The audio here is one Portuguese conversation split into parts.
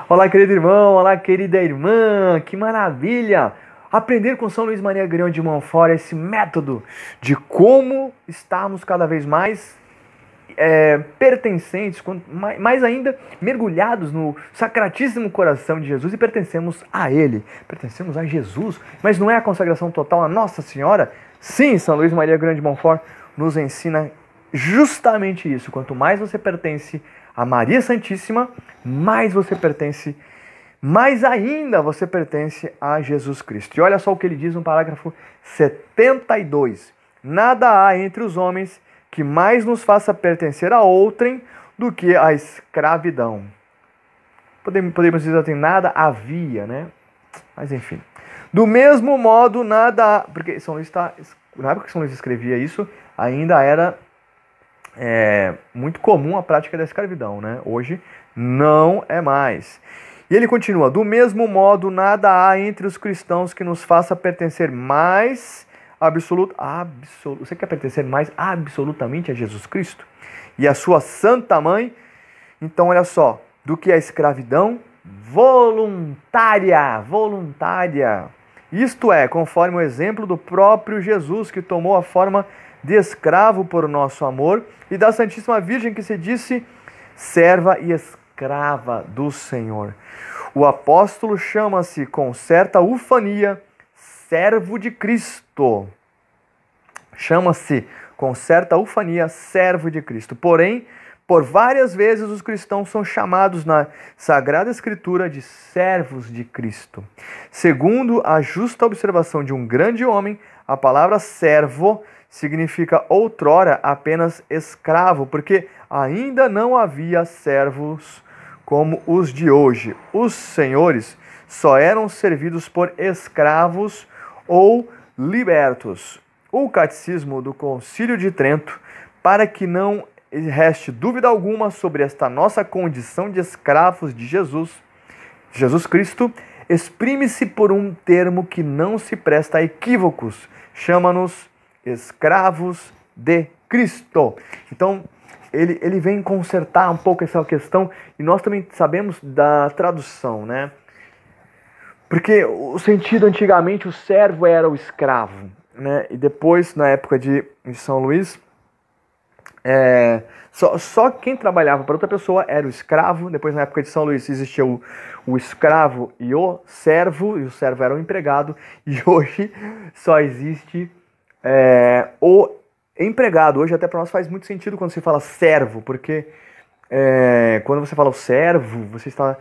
Olá, querido irmão, olá, querida irmã, que maravilha! Aprender com São Luís Maria Grião de Montfort esse método de como estarmos cada vez mais pertencentes, mais ainda mergulhados no sacratíssimo coração de Jesus e pertencemos a Ele, pertencemos a Jesus, mas não é a consagração total a Nossa Senhora? Sim, São Luís Maria Grião de Montfort nos ensina justamente isso. Quanto mais você pertence a Maria Santíssima, mais você pertence, mais ainda você pertence a Jesus Cristo. E olha só o que ele diz no parágrafo 72. Nada há entre os homens que mais nos faça pertencer a outrem do que a escravidão. Podemos dizer assim, nada havia, né? Mas enfim. Do mesmo modo, nada há... Porque São Luís na época que São Luís escrevia isso, ainda era muito comum a prática da escravidão, né? Hoje não é mais. E ele continua, do mesmo modo, nada há entre os cristãos que nos faça pertencer mais você quer pertencer mais absolutamente a Jesus Cristo e a sua Santa Mãe? Então, olha só, do que a escravidão voluntária. Isto é, conforme o exemplo do próprio Jesus, que tomou a forma de escravo por nosso amor, e da Santíssima Virgem, que se disse serva e escrava do Senhor. O apóstolo chama-se com certa ufania servo de Cristo. Chama-se com certa ufania servo de Cristo. Porém, por várias vezes os cristãos são chamados na Sagrada Escritura de servos de Cristo. Segundo a justa observação de um grande homem, a palavra servo significa outrora apenas escravo, porque ainda não havia servos como os de hoje. Os senhores só eram servidos por escravos ou libertos. O Catecismo do Concílio de Trento, para que não reste dúvida alguma sobre esta nossa condição de escravos de Jesus Cristo, exprime-se por um termo que não se presta a equívocos. Chama-nos escravos de Cristo. Então, ele vem consertar um pouco essa questão, e nós também sabemos da tradução, né? Porque o sentido antigamente, o servo era o escravo, né? E depois, na época de São Luís, só quem trabalhava para outra pessoa era o escravo. Depois, na época de São Luís, existia o escravo e o servo era o empregado. E hoje só existe o empregado. Hoje até para nós faz muito sentido quando se fala servo, porque quando você fala o servo, você está...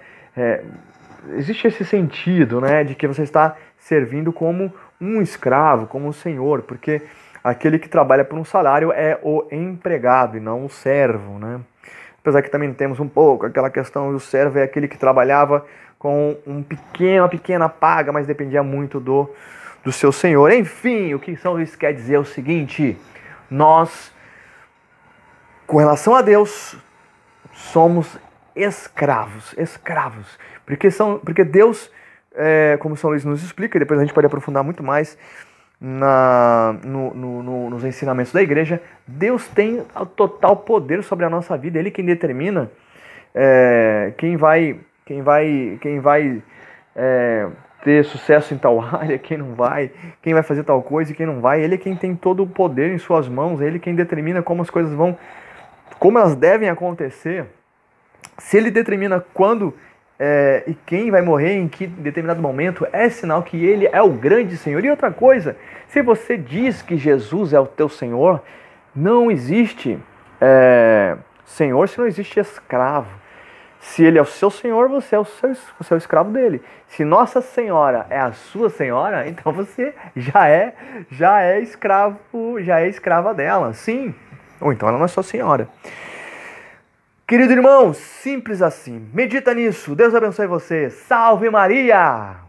existe esse sentido, né, de que você está servindo como um escravo, como um senhor, porque aquele que trabalha por um salário é o empregado e não o servo, né? Apesar que também temos um pouco aquela questão do servo é aquele que trabalhava com uma pequena paga, mas dependia muito do seu senhor. Enfim, o que São Luís quer dizer é o seguinte: nós, com relação a Deus, somos escravos, porque Deus, como São Luís nos explica, e depois a gente pode aprofundar muito mais nos ensinamentos da igreja, Deus tem o total poder sobre a nossa vida. Ele quem determina quem vai ter sucesso em tal área, quem não vai, quem vai fazer tal coisa e quem não vai. Ele é quem tem todo o poder em suas mãos, ele quem determina como as coisas como elas devem acontecer. Se ele determina quando e quem vai morrer em que determinado momento, é sinal que ele é o grande Senhor. E outra coisa, se você diz que Jesus é o teu Senhor, não existe Senhor se não existe escravo. Se ele é o seu Senhor, você é o escravo dele. Se Nossa Senhora é a sua Senhora, então você já é escrava dela, sim. Ou então ela não é sua Senhora. Querido irmão, simples assim. Medita nisso. Deus abençoe você. Salve Maria!